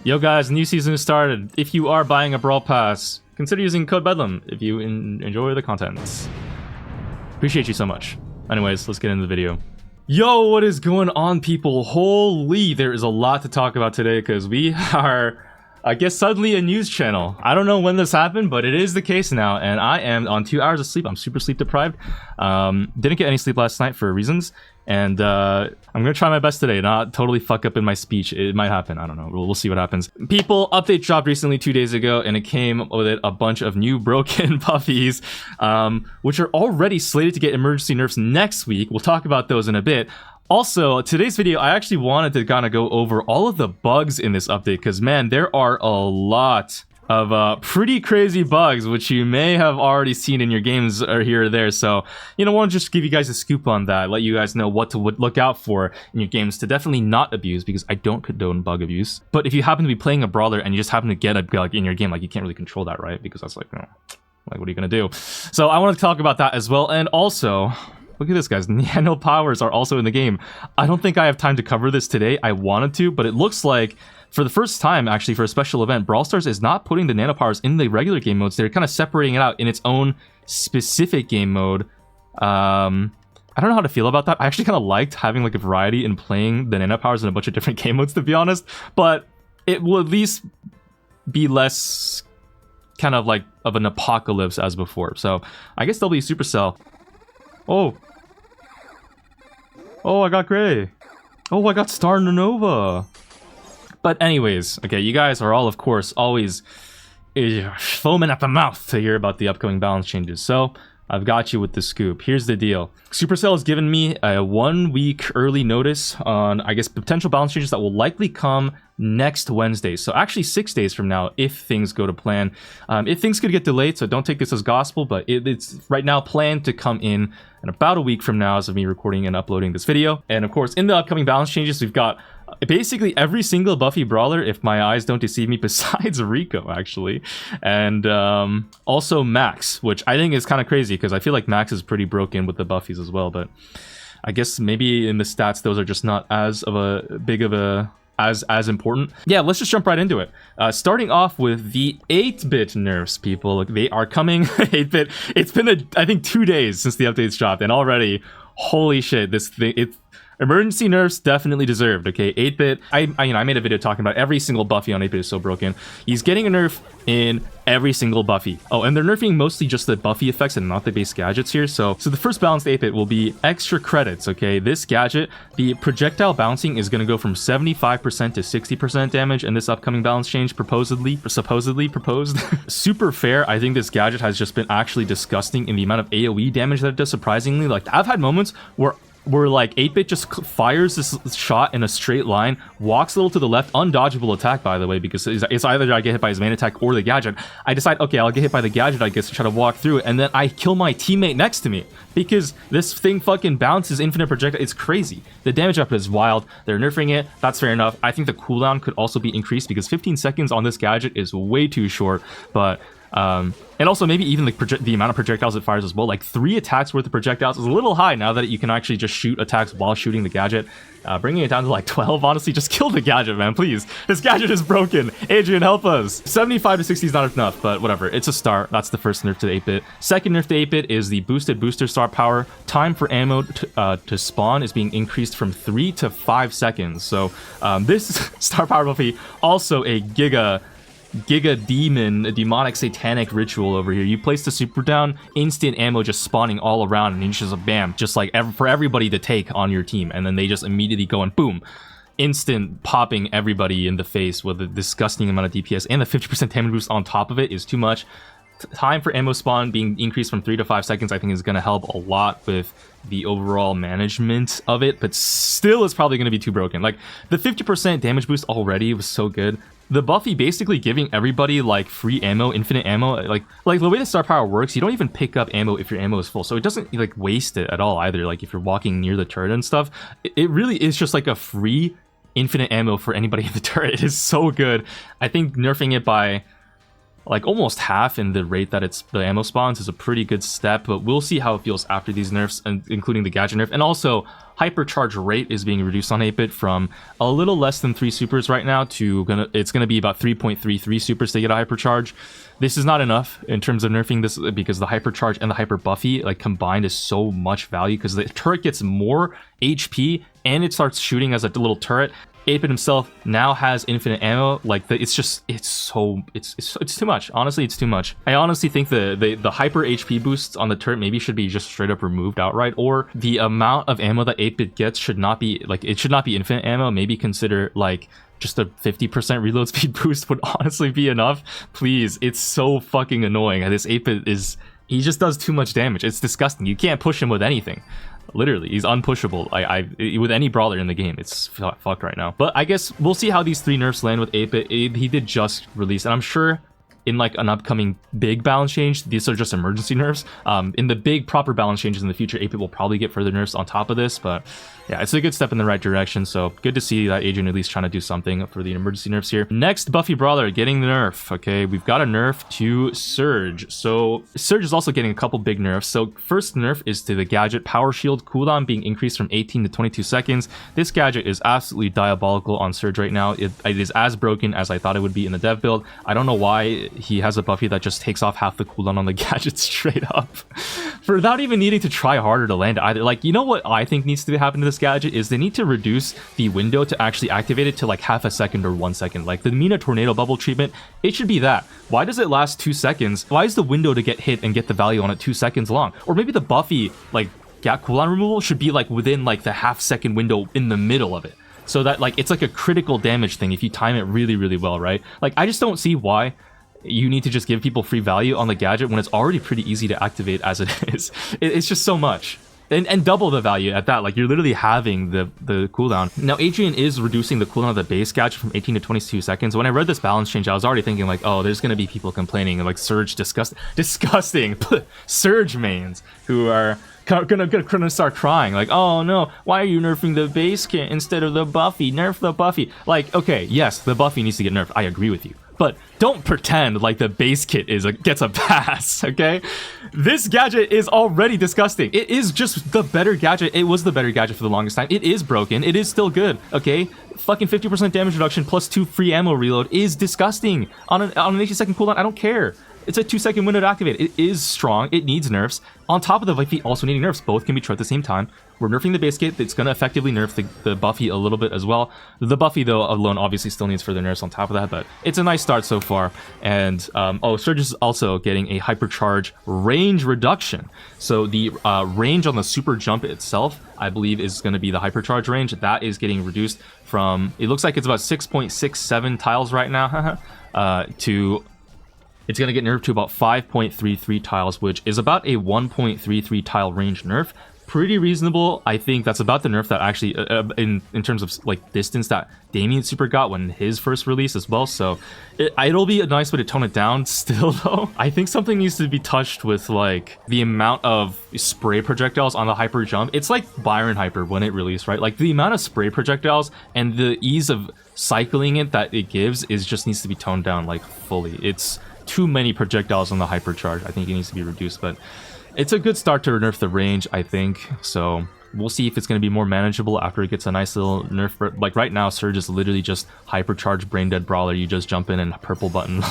Yo guys, new season has started. If you are buying a Brawl Pass, consider using code Bedlam if you enjoy the content. Appreciate you so much. Anyways, let's get into the video. Yo, what is going on, people? Holy, there is a lot to talk about today because we are, I guess, suddenly a news channel. I don't know when this happened, but it is the case now, and I am on 2 hours of sleep. I'm super sleep deprived. Didn't get any sleep last night for reasons, and I'm gonna try my best today, not totally fuck up in my speech. It might happen, I don't know. We'll see what happens. People, update dropped recently 2 days ago, and it came with it a bunch of new broken puppies, which are already slated to get emergency nerfs next week. We'll talk about those in a bit. Also, today's video, I actually wanted to kind of go over all of the bugs in this update, because man, there are a lot of pretty crazy bugs, which you may have already seen in your games or here or there. So, you know, I want to just give you guys a scoop on that, let you guys know what to look out for in your games to definitely not abuse, because I don't condone bug abuse. But if you happen to be playing a brawler and you just happen to get a bug in your game, like, you can't really control that, right? Because that's like, you know, like, what are you gonna do? So I want to talk about that as well. And also, look at this, guys. Nano powers are also in the game. I don't think I have time to cover this today. I wanted to, but it looks like for the first time, actually, for a special event, Brawl Stars is not putting the nano powers in the regular game modes. They're kind of separating it out in its own specific game mode. I don't know how to feel about that. I actually kind of liked having like a variety in playing the nano powers in a bunch of different game modes, to be honest. But it will at least be less kind of like of an apocalypse as before. So I guess they'll be Supercell. Oh, I got Gray. Oh, I got Star Nova. But anyways, okay, you guys are all, of course, always foaming at the mouth to hear about the upcoming balance changes. So I've got you with the scoop. Here's the deal. Supercell has given me a 1 week early notice on, I guess, potential balance changes that will likely come next Wednesday. So actually 6 days from now, if things go to plan. If things could get delayed, so don't take this as gospel, but it's right now planned to come in about a week from now as of me recording and uploading this video. And of course, in the upcoming balance changes, we've got basically every single Buffy brawler, if my eyes don't deceive me, besides Rico, actually. And also Max, which I think is kind of crazy because I feel like Max is pretty broken with the Buffies as well. But I guess maybe in the stats, those are just not as of a big of a as important. Yeah, let's just jump right into it. Starting off with the 8-bit nerfs, people. Look, they are coming. 8-bit. It's been I think 2 days since the updates dropped, and already, holy shit, this thing, emergency nerfs definitely deserved, okay? 8-bit, I made a video talking about every single Buffy on 8-bit is so broken. He's getting a nerf in every single Buffy. Oh, and they're nerfing mostly just the Buffy effects and not the base gadgets here. So the first balanced 8-bit will be extra credits, okay? This gadget, the projectile bouncing is going to go from 75% to 60% damage in this upcoming balance change, supposedly proposed. Super fair. I think this gadget has just been actually disgusting in the amount of AoE damage that it does, surprisingly. Like, I've had moments where like 8-bit just fires this shot in a straight line, walks a little to the left, undodgeable attack, by the way, because it's either I get hit by his main attack or the gadget. I decide, okay, I'll get hit by the gadget, I guess, to try to walk through it, and then I kill my teammate next to me because this thing fucking bounces infinite projectile. It's crazy. The damage output is wild. They're nerfing it. That's fair enough. I think the cooldown could also be increased because 15 seconds on this gadget is way too short, but and also maybe even the amount of projectiles it fires as well. Like 3 attacks worth of projectiles is a little high now that you can actually just shoot attacks while shooting the gadget. Bringing it down to like 12, honestly, just kill the gadget, man, please. This gadget is broken. Adrian, help us. 75 to 60 is not enough, but whatever. It's a start. That's the first nerf to the 8-bit. Second nerf to 8-bit is the boosted booster star power. Time for ammo to spawn is being increased from 3 to 5 seconds. So this star power Buffy, also a giga demon, a demonic satanic ritual over here. You place the super down, instant ammo just spawning all around, and it's just a bam, just like for everybody to take on your team, and then they just immediately go and boom, instant popping everybody in the face with a disgusting amount of DPS, and the 50% damage boost on top of it is too much. Time for ammo spawn being increased from 3 to 5 seconds, I think, is going to help a lot with the overall management of it, but still it's probably going to be too broken. Like, the 50% damage boost already was so good. The Buffy basically giving everybody like free ammo, infinite ammo, like the way the star power works, you don't even pick up ammo if your ammo is full, so it doesn't like waste it at all either. Like if you're walking near the turret and stuff, it really is just like a free infinite ammo for anybody in the turret. It is so good. I think nerfing it by like almost half in the rate that the ammo spawns is a pretty good step, but we'll see how it feels after these nerfs, and including the gadget nerf. And also, hypercharge rate is being reduced on 8-bit from a little less than 3 supers right now to it's gonna be about 3.33 supers to get a hypercharge. This is not enough in terms of nerfing this, because the hypercharge and the hyper buffy like combined is so much value, because the turret gets more HP and it starts shooting as a little turret. 8-bit himself now has infinite ammo. Like it's too much. Honestly, it's too much. I honestly think the hyper HP boosts on the turret maybe should be just straight up removed outright, or the amount of ammo that 8-bit gets should not be like, it should not be infinite ammo. Maybe consider like just a 50% reload speed boost would honestly be enough. Please, it's so fucking annoying. This 8-bit he just does too much damage. It's disgusting. You can't push him with anything. Literally, he's unpushable. With any brawler in the game, it's fucked right now. But I guess we'll see how these 3 nerfs land with 8-bit. He did just release, and I'm sure in like an upcoming big balance change, these are just emergency nerfs. In the big proper balance changes in the future, 8-bit will probably get further nerfs on top of this, but yeah, it's a good step in the right direction. So good to see that Adrian at least trying to do something for the emergency nerfs here. Next, Buffy Brawler getting the nerf. Okay, we've got a nerf to Surge. So Surge is also getting a couple big nerfs. So first nerf is to the gadget Power Shield cooldown being increased from 18 to 22 seconds. This gadget is absolutely diabolical on Surge right now. It is as broken as I thought it would be in the dev build. I don't know why he has a Buffy that just takes off half the cooldown on the gadget straight up without even needing to try harder to land it either. Like, you know what I think needs to happen to this gadget is they need to reduce the window to actually activate it to like half a second or 1 second. Like the Mina tornado bubble treatment, it should be that. Why does it last 2 seconds? Why is the window to get hit and get the value on it 2 seconds long? Or maybe the Buffy like cooldown removal should be like within like the half-second window in the middle of it, so that like it's like a critical damage thing if you time it really, really well, right? Like I just don't see why you need to just give people free value on the gadget when it's already pretty easy to activate as it is. It's just so much. And double the value at that. Like you're literally having the cooldown. Now Adrian is reducing the cooldown of the base gadget from 18 to 22 seconds. When I read this balance change, I was already thinking like, oh, there's gonna be people complaining like Surge disgusting Surge mains who are gonna start crying like, oh no, why are you nerfing the base kit instead of the Buffy? Nerf the Buffy. Like, okay, yes, the Buffy needs to get nerfed. I agree with you. But don't pretend like the base kit gets a pass, okay? This gadget is already disgusting. It is just the better gadget. It was the better gadget for the longest time. It is broken. It is still good, okay? Fucking 50% damage reduction plus 2 free ammo reload is disgusting. On an 80-second cooldown, I don't care. It's a 2-second window to activate. It is strong. It needs nerfs. On top of the Buffy also needing nerfs. Both can be true at the same time. We're nerfing the base kit. It's going to effectively nerf the Buffy a little bit as well. The Buffy, though, alone obviously still needs further nerfs on top of that, but it's a nice start so far. And, Surge is also getting a hypercharge range reduction. So the range on the super jump itself, I believe, is going to be the hypercharge range. That is getting reduced from, it looks like it's about 6.67 tiles right now, to... It's going to get nerfed to about 5.33 tiles, which is about a 1.33 tile range nerf. Pretty reasonable. I think that's about the nerf that actually, in terms of like distance, that Damien Super got when his first release as well. So it'll be a nice way to tone it down still, though. I think something needs to be touched with like the amount of spray projectiles on the hyper jump. It's like Byron Hyper when it released, right? Like the amount of spray projectiles and the ease of cycling it that it gives just needs to be toned down like fully. It's too many projectiles on the hypercharge. I think it needs to be reduced, but it's a good start to nerf the range, I think. So we'll see if it's going to be more manageable after it gets a nice little nerf. Like right now, Surge is literally just hypercharged brain dead brawler. You just jump in and purple button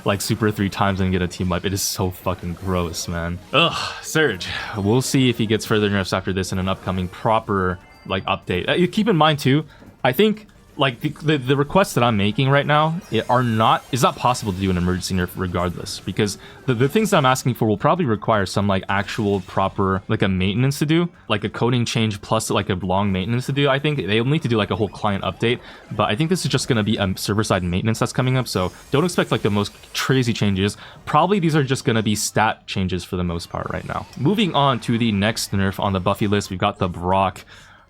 like super 3 times and get a team wipe. It is so fucking gross, man. Ugh, Surge. We'll see if he gets further nerfs after this in an upcoming proper like update. Keep in mind too, I think like the requests that I'm making right now it's not possible to do an emergency nerf regardless, because the things that I'm asking for will probably require some like actual proper like a maintenance to do, like a coding change plus like a long maintenance to do. I think they'll need to do like a whole client update, but I think this is just going to be a server-side maintenance that's coming up, so don't expect like the most crazy changes. Probably these are just going to be stat changes for the most part right now. Moving on to the next nerf on the Buffy list, we've got the Brock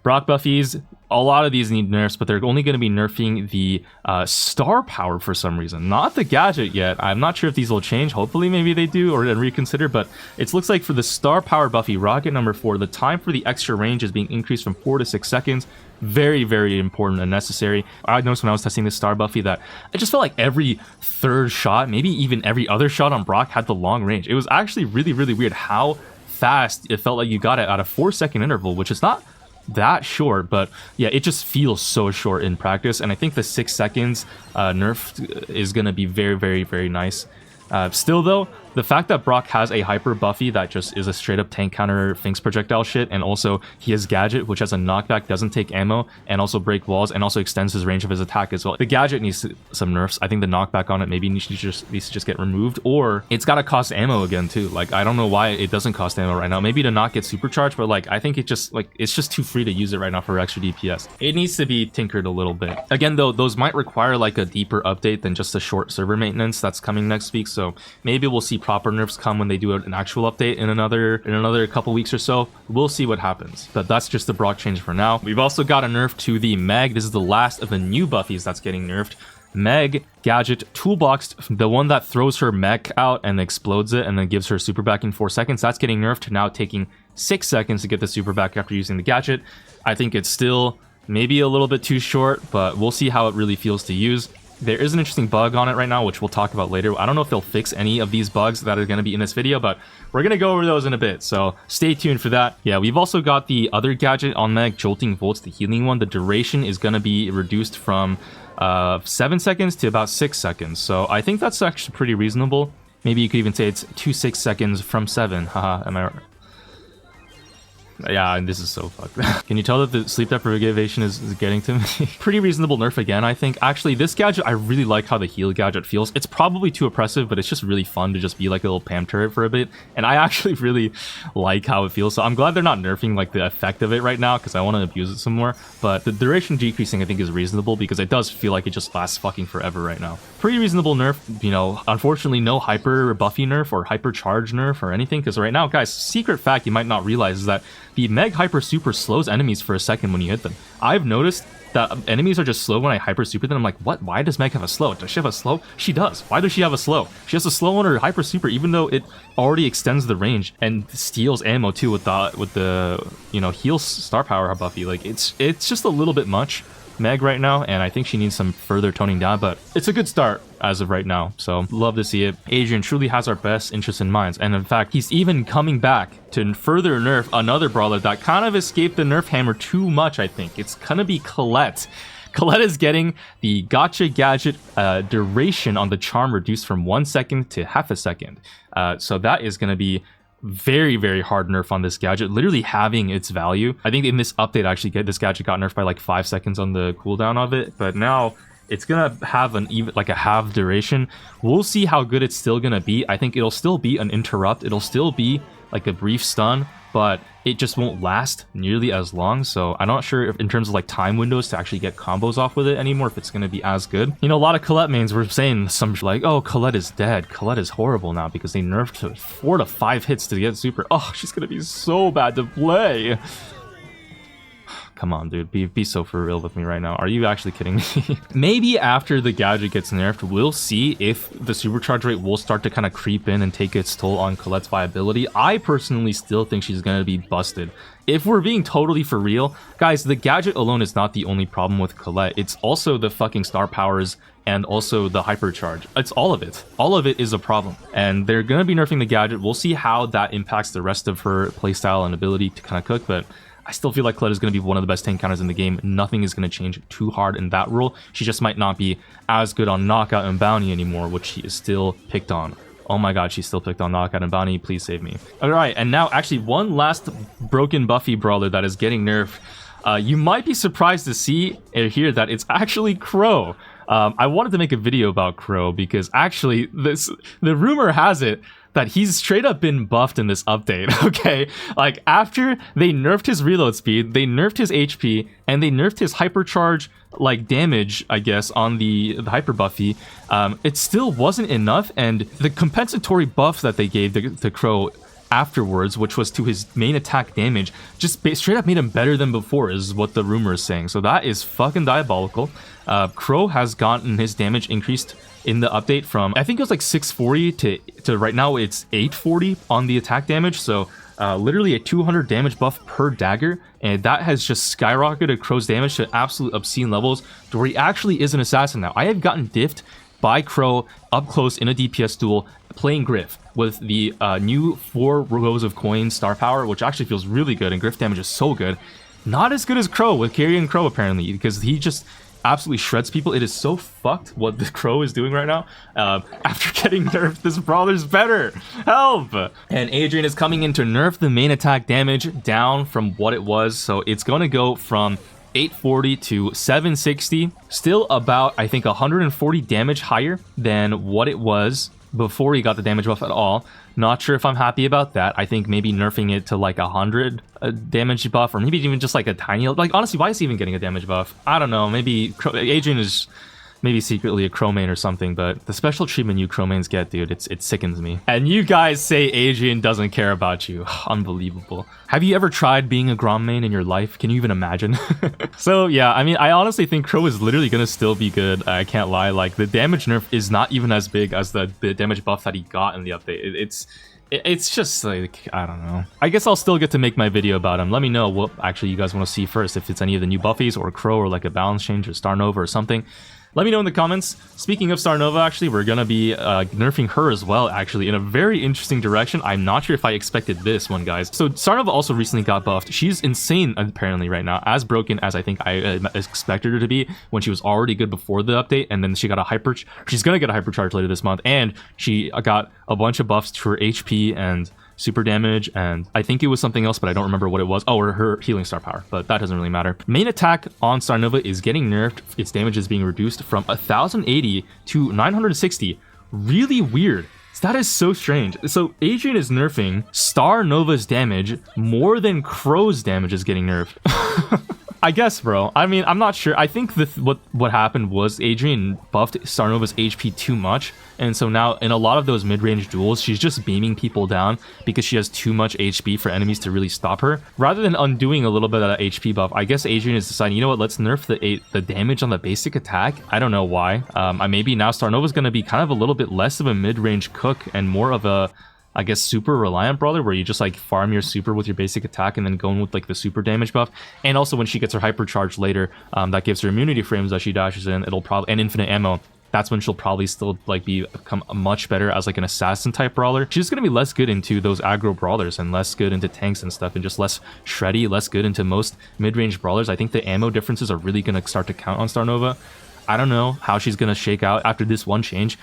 Buffies a lot of these need nerfs, but they're only going to be nerfing the star power for some reason, not the gadget yet. I'm not sure if these will change. Hopefully maybe they do or reconsider, but it looks like for the star power buffy rocket number 4, the time for the extra range is being increased from 4 to 6 seconds. Very, very important and necessary. I noticed when I was testing this star buffy that I just felt like every third shot, maybe even every other shot on Brock had the long range. It was actually really, really weird how fast it felt like you got it at a 4-second interval, which is not that short, but yeah, it just feels so short in practice. And I think the 6 seconds nerf is going to be very, very, very nice. Still though, the fact that Brock has a hyper buffy that just is a straight up tank counter Finks projectile shit, and also he has gadget which has a knockback, doesn't take ammo, and also break walls, and also extends his range of his attack as well. The gadget needs some nerfs. I think the knockback on it maybe needs to just get removed, or it's gotta cost ammo again too. Like, I don't know why it doesn't cost ammo right now. Maybe to not get supercharged, but like I think it just like it's just too free to use it right now for extra DPS. It needs to be tinkered a little bit. Again though, those might require like a deeper update than just a short server maintenance that's coming next week, so maybe we'll see proper nerfs come when they do an actual update in another couple weeks or so. We'll see what happens, but that's just the Brock change for now. We've also got a nerf to the Meg. This is the last of the new buffies that's getting nerfed. Meg gadget toolbox, the one that throws her mech out and explodes it and then gives her super back in 4 seconds, that's getting nerfed to now taking 6 seconds to get the super back after using the gadget. I think it's still maybe a little bit too short, but we'll see how it really feels to use. There is an interesting bug on it right now, which we'll talk about later. I don't know if they'll fix any of these bugs that are going to be in this video, but we're going to go over those in a bit, so stay tuned for that. Yeah, we've also got the other gadget on Meg, Jolting Volts, the healing one. The duration is going to be reduced from 7 seconds to about 6 seconds, so I think that's actually pretty reasonable. Maybe you could even say it's 2 6 seconds from 7. Haha, am I right? Yeah, and this is so fucked. Can you tell that the sleep deprivation is getting to me? Pretty reasonable nerf again, I think. Actually, this gadget, I really like how the heal gadget feels. It's probably too oppressive, but it's just really fun to just be like a little Pam turret for a bit. And I actually really like how it feels. So I'm glad they're not nerfing like the effect of it right now, because I want to abuse it some more. But the duration decreasing, I think, is reasonable, because it does feel like it just lasts fucking forever right now. Pretty reasonable nerf, you know. Unfortunately, no hyper buffy nerf or hyper charge nerf or anything, because right now, guys, secret fact you might not realize is that the Meg Hyper Super slows enemies for a second when you hit them. I've noticed that enemies are just slow when I Hyper Super them. I'm like, what? Why does Meg have a slow? Does she have a slow? She does. Why does she have a slow? She has a slow on her Hyper Super, even though it already extends the range and steals ammo too with the you know, heal star power buffy. Like, it's just a little bit much, Meg, right now, and I think she needs some further toning down, but it's a good start as of right now, so love to see it. Adrian truly has our best interests in mind, and in fact, he's even coming back to further nerf another brawler that kind of escaped the nerf hammer too much, I think. It's gonna be Colette. Colette is getting the gotcha gadget duration on the charm reduced from 1 second to half a second. So that is gonna be very, very hard nerf on this gadget, literally having its value. I think in this update, actually, this gadget got nerfed by like 5 seconds on the cooldown of it, but now it's gonna have an even like a half duration. We'll see how good it's still gonna be. I think it'll still be an interrupt, it'll still be like a brief stun, but it just won't last nearly as long. So I'm not sure if in terms of like time windows to actually get combos off with it anymore, if it's going to be as good. You know, a lot of Colette mains were saying some like, oh, Colette is dead, Colette is horrible now because they nerfed her 4 to 5 hits to get super. Oh, she's going to be so bad to play. Come on, dude, be so for real with me right now. Are you actually kidding me? Maybe after the gadget gets nerfed, we'll see if the supercharge rate will start to kind of creep in and take its toll on Colette's viability. I personally still think she's going to be busted. If we're being totally for real, guys, the gadget alone is not the only problem with Colette. It's also the fucking star powers and also the hypercharge. It's all of it. All of it is a problem. And they're going to be nerfing the gadget. We'll see how that impacts the rest of her playstyle and ability to kind of cook, but I still feel like Colette is going to be one of the best tank counters in the game. Nothing is going to change too hard in that role. She just might not be as good on Knockout and Bounty anymore, which she is still picked on. Oh my god, she's still picked on Knockout and Bounty. Please save me. Alright, and now actually one last broken buffy brawler that is getting nerfed. You might be surprised to see or hear that it's actually Crow. I wanted to make a video about Crow because actually the rumor has it that he's straight up been buffed in this update, okay? Like, after they nerfed his reload speed, they nerfed his HP, and they nerfed his hypercharge, like, damage, I guess, on the hyper buffy, it still wasn't enough, and the compensatory buff that they gave to Crow afterwards, which was to his main attack damage, just straight up made him better than before, is what the rumor is saying. So that is fucking diabolical. Crow has gotten his damage increased in the update from, I think it was like 640 to right now it's 840 on the attack damage. So literally a 200 damage buff per dagger, and that has just skyrocketed Crow's damage to absolute obscene levels to where he actually is an assassin now. I have gotten diffed by Crow up close in a DPS duel playing Griff with the new 4 rows of coin star power, which actually feels really good, and Griff damage is so good. Not as good as Crow with carrying Crow apparently, because he just absolutely shreds people. It is so fucked what the Crow is doing right now. After getting nerfed, this Brawler's better. Help! And Adrian is coming in to nerf the main attack damage down from what it was. So it's going to go from 840 to 760. Still about, I think, 140 damage higher than what it was before he got the damage buff at all. Not sure if I'm happy about that. I think maybe nerfing it to like 100 damage buff, or maybe even just like a tiny, like honestly, why is he even getting a damage buff? I don't know. Maybe Adrian is maybe secretly a Crow main or something, but the special treatment you Crow mains get, dude, it sickens me. And you guys say Adrian doesn't care about you. Unbelievable. Have you ever tried being a Grom main in your life? Can you even imagine? So yeah, I mean, I honestly think Crow is literally gonna still be good. I can't lie. Like, the damage nerf is not even as big as the damage buff that he got in the update. It's just like, I don't know. I guess I'll still get to make my video about him. Let me know what actually you guys want to see first, if it's any of the new buffies or Crow or like a balance change or Star Nova or something. Let me know in the comments. Speaking of Star Nova, actually, we're gonna be nerfing her as well, actually, in a very interesting direction. I'm not sure if I expected this one, guys. So Star Nova also recently got buffed. She's insane, apparently, right now. As broken as I think I expected her to be when she was already good before the update, and then she got a she's gonna get a hypercharge later this month, and she got a bunch of buffs to her HP and super damage, and I think it was something else, but I don't remember what it was. Oh, or her healing star power, but that doesn't really matter. Main attack on Star Nova is getting nerfed. Its damage is being reduced from 1080 to 960. Really weird. That is so strange. So Adrian is nerfing Star Nova's damage more than Crow's damage is getting nerfed. I guess, bro. I mean, I'm not sure. I think what happened was Adrian buffed Star Nova's HP too much, and so now in a lot of those mid-range duels, she's just beaming people down because she has too much HP for enemies to really stop her. Rather than undoing a little bit of that HP buff, I guess Adrian is deciding, you know what, let's nerf the damage on the basic attack. I don't know why. Maybe now Star Nova's going to be kind of a little bit less of a mid-range cook and more of a, I guess, super reliant Brawler, where you just like farm your super with your basic attack and then go in with like the super damage buff. And also when she gets her hypercharge later, that gives her immunity frames as she dashes in. It'll probably, and infinite ammo. That's when she'll probably still like become much better as like an assassin type Brawler. She's gonna be less good into those aggro Brawlers and less good into tanks and stuff, and just less shreddy, less good into most mid-range Brawlers. I think the ammo differences are really gonna start to count on Star Nova. I don't know how she's gonna shake out after this one change.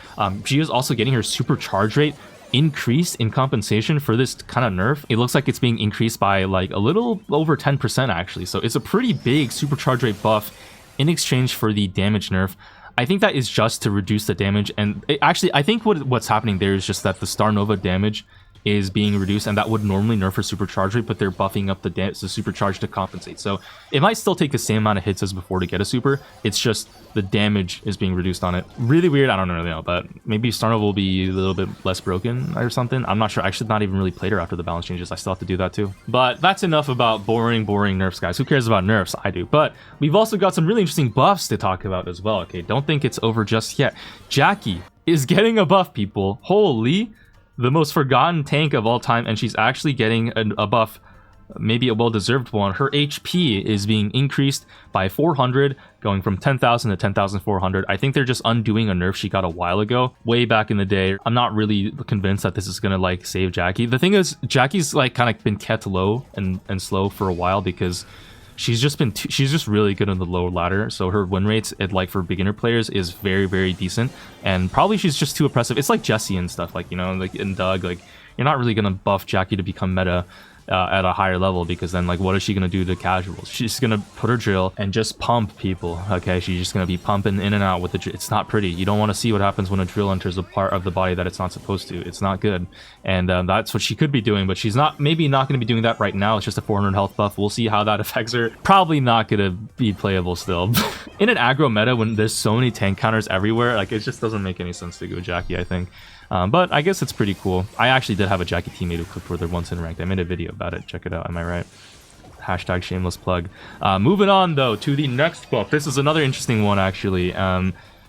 She is also getting her super charge rate increased in compensation for this kind of nerf. It looks like it's being increased by like a little over 10% actually, so it's a pretty big supercharge rate buff in exchange for the damage nerf. I think that is just to reduce the damage, and actually I think what's happening there is just that the Star Nova damage is being reduced, and that would normally nerf her supercharge rate, but they're buffing up the supercharge to compensate. So it might still take the same amount of hits as before to get a super. It's just the damage is being reduced on it. Really weird. I don't really know, but maybe Star Nova will be a little bit less broken or something. I'm not sure. I should not even really played her after the balance changes. I still have to do that too. But that's enough about boring nerfs, guys. Who cares about nerfs? I do. But we've also got some really interesting buffs to talk about as well. Okay, don't think it's over just yet. Jackie is getting a buff, people. Holy, the most forgotten tank of all time, and she's actually getting a buff, maybe a well-deserved one. Her HP is being increased by 400, going from 10,000 to 10,400. I think they're just undoing a nerf she got a while ago, way back in the day. I'm not really convinced that this is gonna like save Jackie. The thing is, Jackie's like kind of been kept low and slow for a while because she's just really good on the low ladder, so her win rates at like for beginner players is very, very decent, and probably she's just too oppressive. It's like Jessie and stuff, like, you know, like in Doug, like you're not really gonna buff Jackie to become meta at a higher level, because then like what is she gonna do to casuals? She's gonna put her drill and just pump people. Okay, she's just gonna be pumping in and out with the drill. It's not pretty. You don't want to see what happens when a drill enters a part of the body that it's not supposed to. It's not good, and that's what she could be doing, but she's maybe not gonna be doing that right now. It's just a 400 health buff. We'll see how that affects her. Probably not gonna be playable still. In an aggro meta when there's so many tank counters everywhere, like it just doesn't make any sense to go Jackie, I think. But I guess it's pretty cool. I actually did have a Jackie teammate who clicked Wither once in ranked. I made a video about it. Check it out. Am I right? Hashtag shameless plug. Moving on though to the next buff. This is another interesting one actually.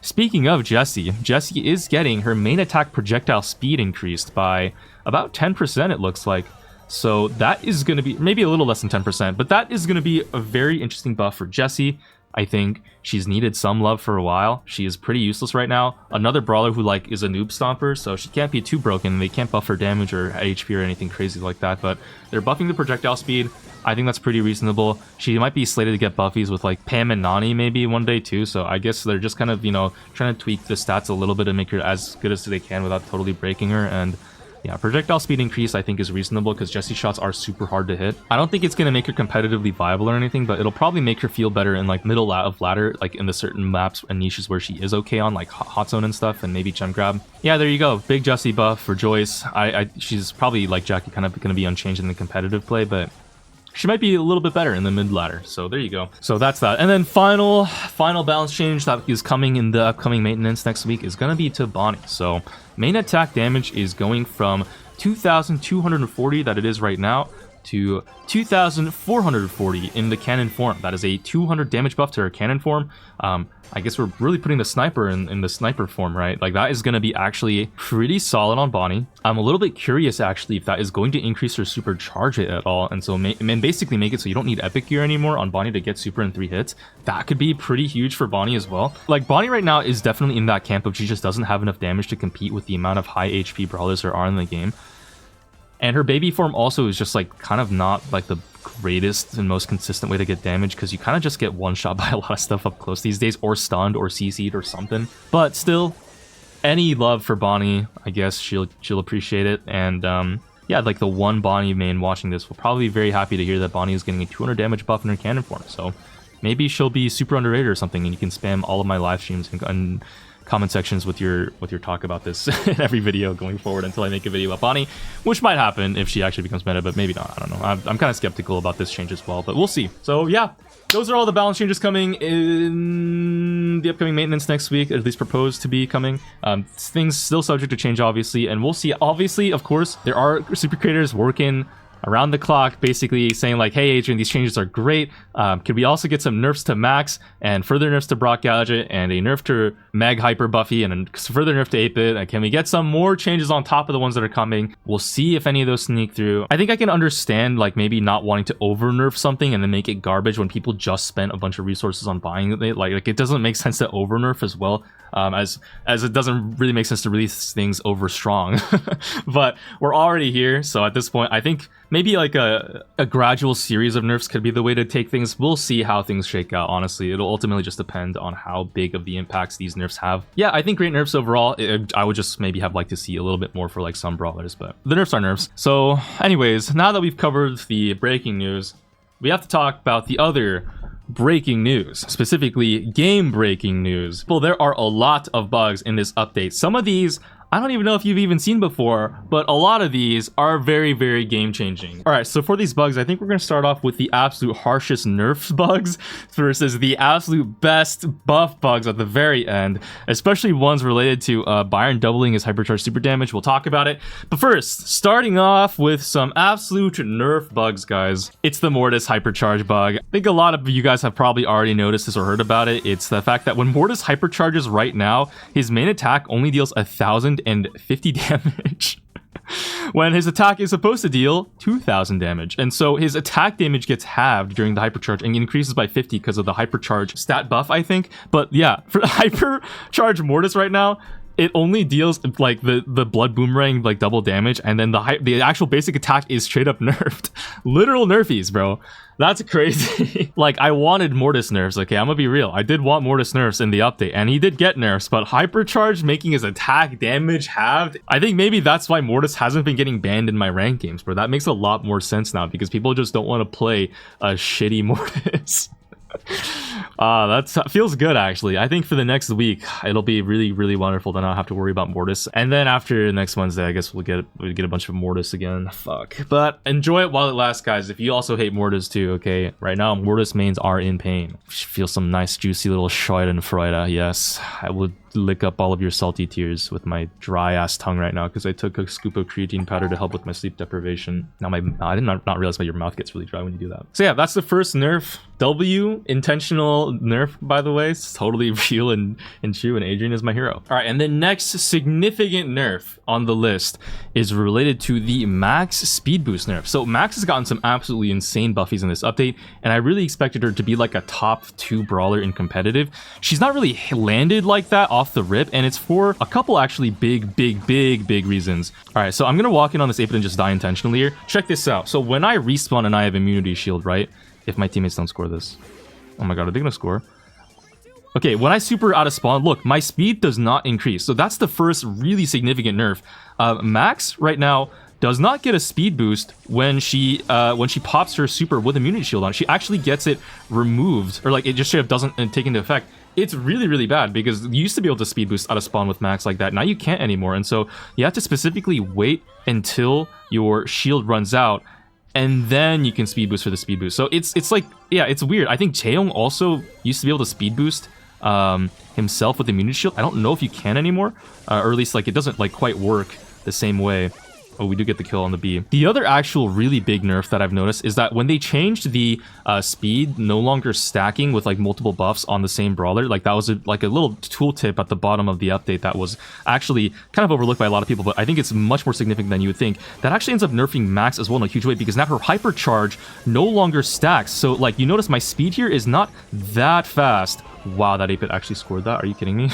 Speaking of Jessie, Jessie is getting her main attack projectile speed increased by about 10%, it looks like. So that is going to be maybe a little less than 10%, but that is going to be a very interesting buff for Jessie. I think she's needed some love for a while. She is pretty useless right now. Another brawler who like is a noob stomper, so she can't be too broken. They can't buff her damage or HP or anything crazy like that, but they're buffing the projectile speed. I think that's pretty reasonable. She might be slated to get buffies with like Pam and Nani maybe one day too, so I guess they're just kind of, you know, trying to tweak the stats a little bit to make her as good as they can without totally breaking her. And yeah, projectile speed increase I think is reasonable because Jessie shots are super hard to hit. I don't think it's going to make her competitively viable or anything, but it'll probably make her feel better in like middle of ladder, like in the certain maps and niches where she is okay on, like hot zone and stuff, and maybe gem grab. Yeah, there you go. Big Jessie buff for Joyce. She's probably like Jackie, kind of going to be unchanged in the competitive play, but she might be a little bit better in the mid ladder. So there you go. So that's that. And then final balance change that is coming in the upcoming maintenance next week is going to be to Bonnie. So main attack damage is going from 2,240 that it is right now to 2,440 in the cannon form. That is a 200 damage buff to her cannon form. I guess we're really putting the sniper in the sniper form, right? Like that is going to be actually pretty solid on Bonnie. I'm a little bit curious actually if that is going to increase her supercharge it at all, and so basically make it so you don't need epic gear anymore on Bonnie to get super in 3 hits. That could be pretty huge for Bonnie as well. Like Bonnie right now is definitely in that camp of she just doesn't have enough damage to compete with the amount of high HP brawlers there are in the game. And her baby form also is just like kind of not like the greatest and most consistent way to get damage, because you kind of just get one shot by a lot of stuff up close these days, or stunned or CC'd or something. But still, any love for Bonnie, I guess she'll appreciate it. And yeah, like the one Bonnie main watching this will probably be very happy to hear that Bonnie is getting a 200 damage buff in her cannon form. So maybe she'll be super underrated or something, and you can spam all of my live streams and comment sections with your talk about this in every video going forward until I make a video about Bonnie, which might happen if she actually becomes meta, but maybe not. I don't know. I'm kind of skeptical about this change as well, but we'll see. So yeah, those are all the balance changes coming in the upcoming maintenance next week, at least proposed to be coming. Things still subject to change, obviously, and we'll see. Obviously, of course, there are super creators working around the clock, basically saying like, hey Adrian, these changes are great. Could we also get some nerfs to Max and further nerfs to Brock Gadget and a nerf to Meg Hyper Buffy and a further nerf to 8-Bit? And can we get some more changes on top of the ones that are coming? We'll see if any of those sneak through. I think I can understand like maybe not wanting to over nerf something and then make it garbage when people just spent a bunch of resources on buying it. Like it doesn't make sense to over nerf as well. As it doesn't really make sense to release things over strong. But we're already here, so at this point I think maybe like a gradual series of nerfs could be the way to take things. We'll see how things shake out, honestly. It'll ultimately just depend on how big of the impacts these nerfs have. Yeah, I think great nerfs overall. I would just maybe have liked to see a little bit more for like some brawlers, but the nerfs are nerfs. So anyways, now that we've covered the breaking news, we have to talk about the other breaking news, specifically game-breaking news. Well, there are a lot of bugs in this update. Some of these I don't even know if you've even seen before, but a lot of these are very, very game-changing. All right, so for these bugs, I think we're going to start off with the absolute harshest nerfs bugs versus the absolute best buff bugs at the very end, especially ones related to Byron doubling his hypercharge super damage. We'll talk about it. But first, starting off with some absolute nerf bugs, guys. It's the Mortis hypercharge bug. I think a lot of you guys have probably already noticed this or heard about it. It's the fact that when Mortis hypercharges right now, his main attack only deals 1,050 damage when his attack is supposed to deal 2,000 damage. And so his attack damage gets halved during the hypercharge and increases by 50 because of the hypercharge stat buff, I think. But yeah, for hypercharge Mortis right now, it only deals like the blood boomerang like double damage, and then the actual basic attack is straight up nerfed. Literal nerfies, bro. That's crazy. Like, I wanted Mortis nerfs, okay? I'm gonna be real. I did want Mortis nerfs in the update, and he did get nerfs, but hypercharge making his attack damage halved, I think maybe that's why Mortis hasn't been getting banned in my ranked games, bro. That makes a lot more sense now, because people just don't want to play a shitty Mortis. That feels good, actually. I think for the next week it'll be really, really wonderful to not have to worry about Mortis, and then after next Wednesday I guess we'll get a bunch of Mortis again. Fuck. But enjoy it while it lasts, guys. If you also hate Mortis too, okay, right now Mortis mains are in pain. Feel some nice juicy little Schadenfreude. Yes, I would lick up all of your salty tears with my dry ass tongue right now because I took a scoop of creatine powder to help with my sleep deprivation. Now I did not realize why your mouth gets really dry when you do that. So yeah, that's the first nerf. W, intentional nerf, by the way. It's totally real and true, and Adrian is my hero. All right, and the next significant nerf on the list is related to the Max speed boost nerf. So Max has gotten some absolutely insane buffies in this update, and I really expected her to be like a top 2 brawler in competitive. She's not really landed like that off the rip, and it's for a couple actually big reasons. All right, so I'm gonna walk in on this Ape and just die intentionally here. Check this out. So when I respawn and I have immunity shield, right? If my teammates don't score this. Oh my god, are they gonna score? Okay, when I super out of spawn, look, my speed does not increase. So that's the first really significant nerf. Max right now does not get a speed boost when she pops her super with immunity shield on. She actually gets it removed, or like it just straight up doesn't take into effect. It's really bad because you used to be able to speed boost out of spawn with Max like that. Now you can't anymore, and so you have to specifically wait until your shield runs out, and then you can speed boost for the speed boost. So it's like, yeah, it's weird. I think Taeyong also used to be able to speed boost himself with immunity shield. I don't know if you can anymore, or at least like it doesn't like quite work the same way. Oh, we do get the kill on the B. The other actual really big nerf that I've noticed is that when they changed the speed no longer stacking with like multiple buffs on the same brawler, like that was like a little tooltip at the bottom of the update that was actually kind of overlooked by a lot of people, but I think it's much more significant than you would think. That actually ends up nerfing Max as well in a huge way because now her hypercharge no longer stacks. So like you notice my speed here is not that fast. Wow, that Ape actually scored that. Are you kidding me?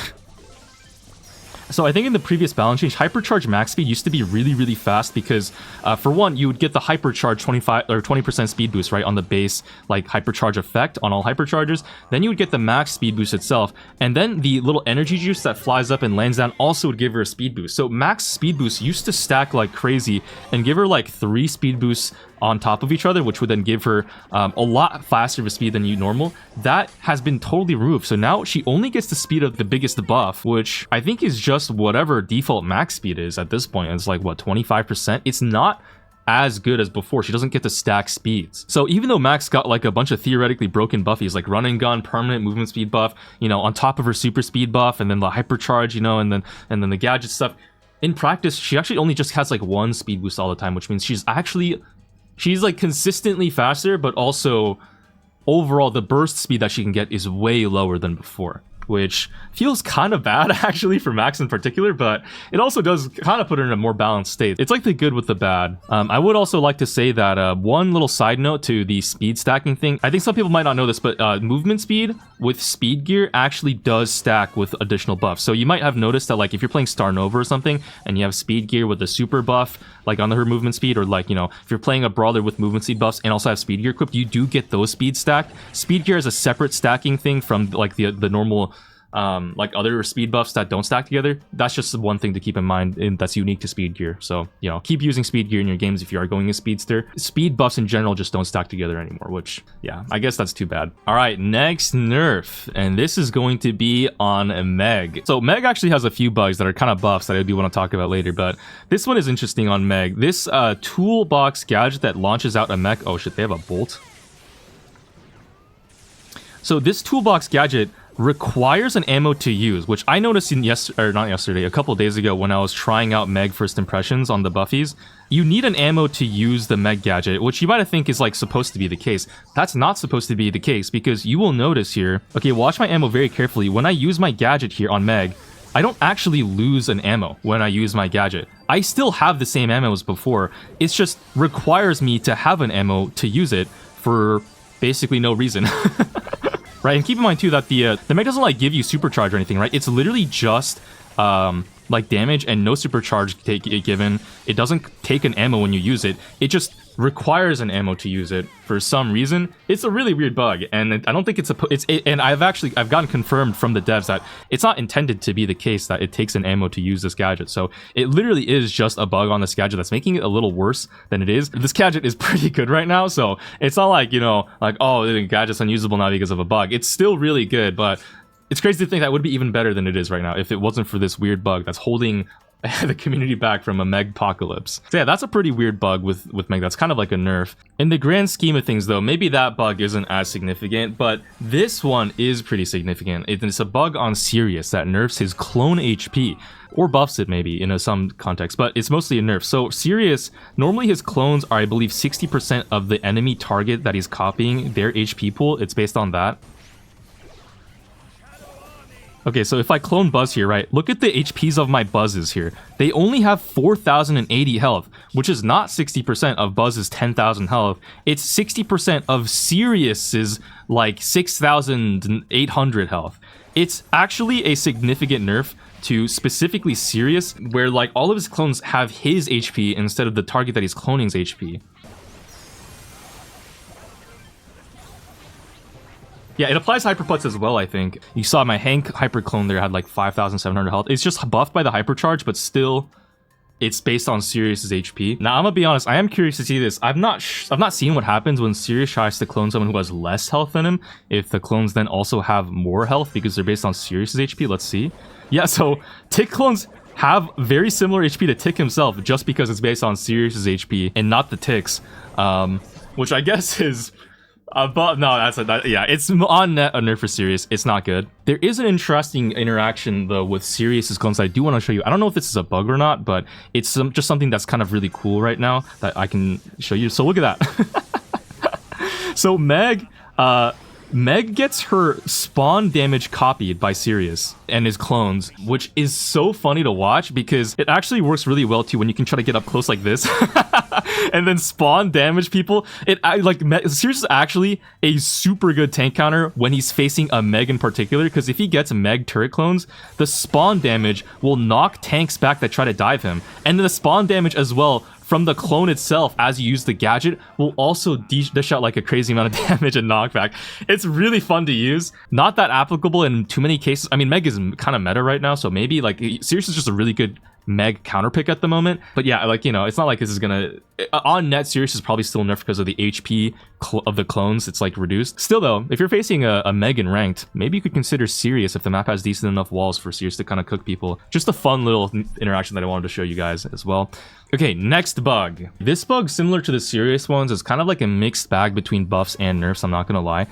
So I think in the previous balance change, hypercharge max speed used to be really fast because for one, you would get the hypercharge 25 or 20% speed boost, right, on the base like hypercharge effect on all hyperchargers. Then you would get the max speed boost itself, and then the little energy juice that flies up and lands down also would give her a speed boost. So max speed boost used to stack like crazy and give her like 3 speed boosts on top of each other, which would then give her a lot faster of a speed than you normal. That has been totally removed. So now she only gets the speed of the biggest buff, which I think is just whatever default max speed is at this point. It's like, what, 25%? It's not as good as before. She doesn't get to stack speeds. So even though Max got like a bunch of theoretically broken buffies, like run and gun, permanent movement speed buff, you know, on top of her super speed buff, and then the hypercharge, you know, and then the gadget stuff, in practice, she actually only just has like 1 speed boost all the time, which means she's like consistently faster, but also overall the burst speed that she can get is way lower than before, which feels kind of bad actually for Max in particular, but it also does kind of put her in a more balanced state. It's like the good with the bad. I would also like to say that one little side note to the speed stacking thing, I think some people might not know this, but movement speed with speed gear actually does stack with additional buffs. So you might have noticed that like if you're playing Star Nova or something and you have speed gear with the super buff like on her movement speed, or like, you know, if you're playing a brawler with movement speed buffs and also have speed gear equipped, you do get those speed stacked. Speed gear is a separate stacking thing from like the normal like other speed buffs that don't stack together. That's just one thing to keep in mind, and that's unique to speed gear. So, you know, keep using speed gear in your games if you are going a speedster. Speed buffs in general just don't stack together anymore, which, yeah, I guess that's too bad. All right, next nerf, and this is going to be on Meg. So Meg actually has a few bugs that are kind of buffs that I do want to talk about later, but this one is interesting on Meg. This toolbox gadget that launches out a mech. Oh shit, they have a bolt. So this toolbox gadget requires an ammo to use, which I noticed in a couple days ago when I was trying out Meg first impressions on the buffies. You need an ammo to use the Meg gadget, which you might think is like supposed to be the case. That's not supposed to be the case, because you will notice here, okay, watch my ammo very carefully. When I use my gadget here on Meg, I don't actually lose an ammo when I use my gadget. I still have the same ammo as before. It just requires me to have an ammo to use it for basically no reason. Right, and keep in mind too that the Meg doesn't like give you supercharge or anything, right? It's literally just like damage and no supercharge given. It doesn't take an ammo when you use it. It just requires an ammo to use it for some reason. It's a really weird bug, and I don't think and I've gotten confirmed from the devs that it's not intended to be the case that it takes an ammo to use this gadget. So it literally is just a bug on this gadget that's making it a little worse than it is. This gadget is pretty good right now, so it's not like, you know, like, oh, the gadget's unusable now because of a bug. It's still really good, but it's crazy to think that would be even better than it is right now if it wasn't for this weird bug that's holding the community back from a Meg apocalypse. So yeah, that's a pretty weird bug with Meg. That's kind of like a nerf. In the grand scheme of things though, maybe that bug isn't as significant, but this one is pretty significant. It's a bug on Sirius that nerfs his clone HP, or buffs it maybe in some context, but it's mostly a nerf. So Sirius, normally his clones are, I believe, 60% of the enemy target that he's copying, their HP pool. It's based on that. Okay, so if I clone Buzz here, right, look at the HPs of my Buzzes here. They only have 4,080 health, which is not 60% of Buzz's 10,000 health. It's 60% of Sirius's, like, 6,800 health. It's actually a significant nerf to specifically Sirius, where, like, all of his clones have his HP instead of the target that he's cloning's HP. Yeah, it applies Hyperputz as well, I think. You saw my Hank Hyper clone there had like 5,700 health. It's just buffed by the Hypercharge, but still, it's based on Sirius's HP. Now, I'm gonna be honest, I am curious to see this. I've not seen what happens when Sirius tries to clone someone who has less health than him, if the clones then also have more health because they're based on Sirius's HP. Let's see. Yeah, so Tick clones have very similar HP to Tick himself, just because it's based on Sirius's HP and not the Tick's, which I guess is... but no, yeah, it's on net a nerf for Sirius. It's not good. There is an interesting interaction though with Sirius's clones that I do want to show you. I don't know if this is a bug or not, but it's just something that's kind of really cool right now that I can show you. So look at that. So Meg gets her spawn damage copied by Sirius and his clones, which is so funny to watch because it actually works really well too when you can try to get up close like this and then spawn damage people. Sirius is actually a super good tank counter when he's facing a Meg in particular, because if he gets Meg turret clones, the spawn damage will knock tanks back that try to dive him, and the spawn damage as well from the clone itself as you use the gadget will also dish out like a crazy amount of damage and knockback. It's really fun to use. Not that applicable in too many cases. I mean, Meg is kind of meta right now, so maybe like Sirius is just a really good Meg counter pick at the moment. But yeah, like, you know, it's not like this is gonna... On net, Sirius is probably still nerfed because of the HP of the clones. It's like reduced. Still though, if you're facing a Meg in ranked, maybe you could consider Sirius if the map has decent enough walls for Sirius to kind of cook people. Just a fun little interaction that I wanted to show you guys as well. Okay, next bug. This bug, similar to the Sirius ones, is kind of like a mixed bag between buffs and nerfs, I'm not gonna lie.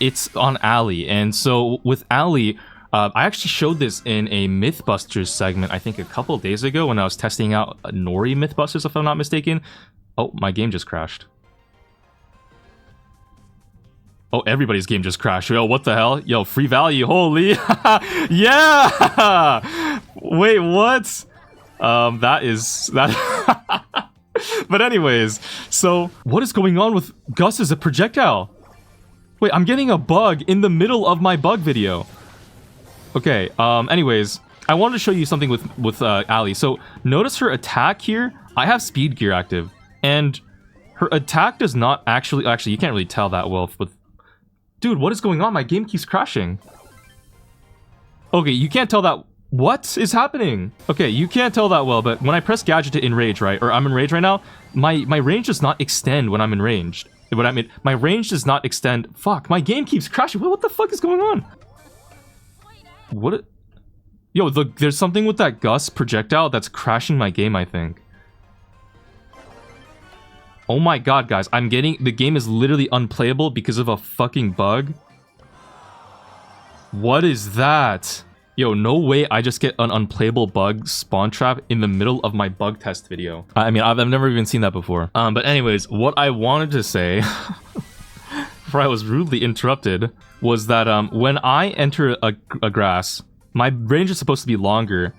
It's on Ali, and so with Ali, I actually showed this in a Mythbusters segment, I think a couple days ago when I was testing out Nori Mythbusters, if I'm not mistaken. Oh, my game just crashed. Oh, everybody's game just crashed. Yo, what the hell? Yo, free value, holy. Yeah! Wait, what? That... But anyways, so what is going on with Gus as a projectile? Wait, I'm getting a bug in the middle of my bug video. Okay, anyways, I wanted to show you something with Ali. So notice her attack here. I have speed gear active, and her attack does not actually you can't really tell that well with... Dude, what is going on? My game keeps crashing. Okay, you can't tell that... What is happening? Okay, you can't tell that well, but when I press gadget to enrage, right, or I'm enraged right now, my range does not extend when I'm enraged. What I mean, my range does not extend. Fuck, my game keeps crashing. What the fuck is going on? What? Yo, there's something with that Gus projectile that's crashing my game, I think. Oh my god, guys, the game is literally unplayable because of a fucking bug. What is that? Yo, no way I just get an unplayable bug spawn trap in the middle of my bug test video. I mean, I've never even seen that before. But anyways, what I wanted to say before I was rudely interrupted was that when I enter a grass, my range is supposed to be longer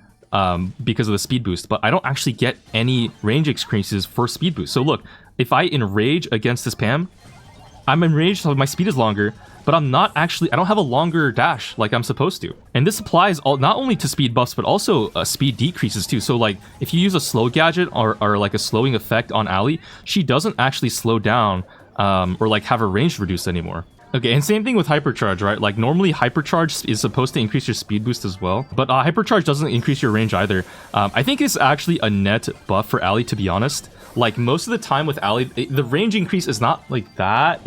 because of the speed boost, but I don't actually get any range increases for speed boost. So look, if I enrage against this Pam, I'm enraged, so my speed is longer, but I'm not actually, I don't have a longer dash like I'm supposed to. And this applies not only to speed buffs, but also speed decreases too. So like, if you use a slow gadget or like a slowing effect on Ali, she doesn't actually slow down or like have her range reduced anymore. Okay, and same thing with Hypercharge, right? Like, normally Hypercharge is supposed to increase your speed boost as well, but Hypercharge doesn't increase your range either. I think it's actually a net buff for Ali, to be honest. Like, most of the time with Ali, the range increase is not, like, that,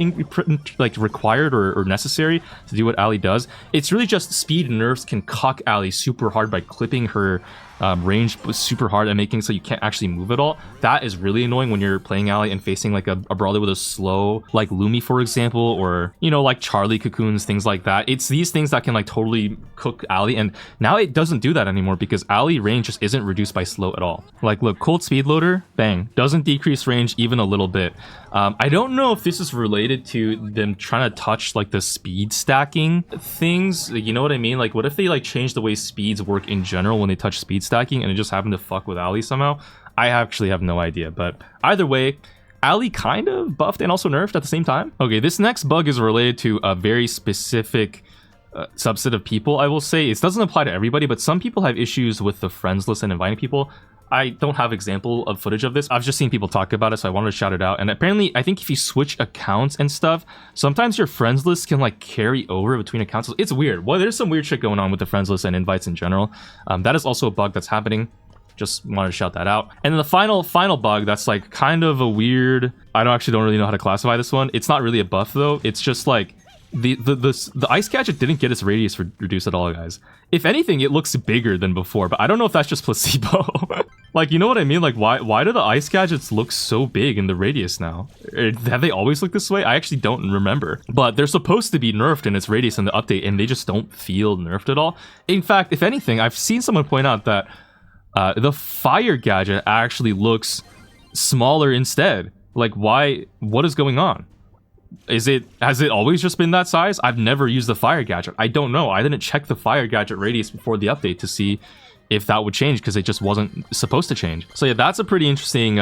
like, required or necessary to do what Ali does. It's really just speed nerfs can cuck Ali super hard by clipping her range was super hard and making so you can't actually move at all. That is really annoying when you're playing ally and facing like a brawler with a slow, like Lumi, for example, or, you know, like Charlie cocoons, things like that. It's these things that can like totally cook ally, and now it doesn't do that anymore because ally range just isn't reduced by slow at all. Like, look, Cold Speed Loader, bang, doesn't decrease range even a little bit. I don't know if this is related to them trying to touch like the speed stacking things. You know what I mean? Like, what if they like change the way speeds work in general when they touch speed stacking, and it just happened to fuck with ally somehow? I actually have no idea, but either way, ally kind of buffed and also nerfed at the same time. Okay, this next bug is related to a very specific subset of people, I will say. It doesn't apply to everybody, but some people have issues with the friends list and inviting people. I don't have example of footage of this. I've just seen people talk about it, so I wanted to shout it out. And apparently, I think if you switch accounts and stuff, sometimes your friends list can like carry over between accounts. It's weird. Well, there's some weird shit going on with the friends list and invites in general. That is also a bug that's happening. Just wanted to shout that out. And then the final bug that's like kind of a weird, I don't really know how to classify this one. It's not really a buff though. It's just like the ice gadget didn't get its radius reduced at all, guys. If anything, it looks bigger than before, but I don't know if that's just placebo. Like, you know what I mean? Like, why do the ice gadgets look so big in the radius now? Have they always looked this way? I actually don't remember. But they're supposed to be nerfed in its radius in the update, and they just don't feel nerfed at all. In fact, if anything, I've seen someone point out that the fire gadget actually looks smaller instead. Like, why? What is going on? Has it always just been that size? I've never used the fire gadget. I don't know. I didn't check the fire gadget radius before the update to see if that would change, because it just wasn't supposed to change. So yeah, that's a pretty interesting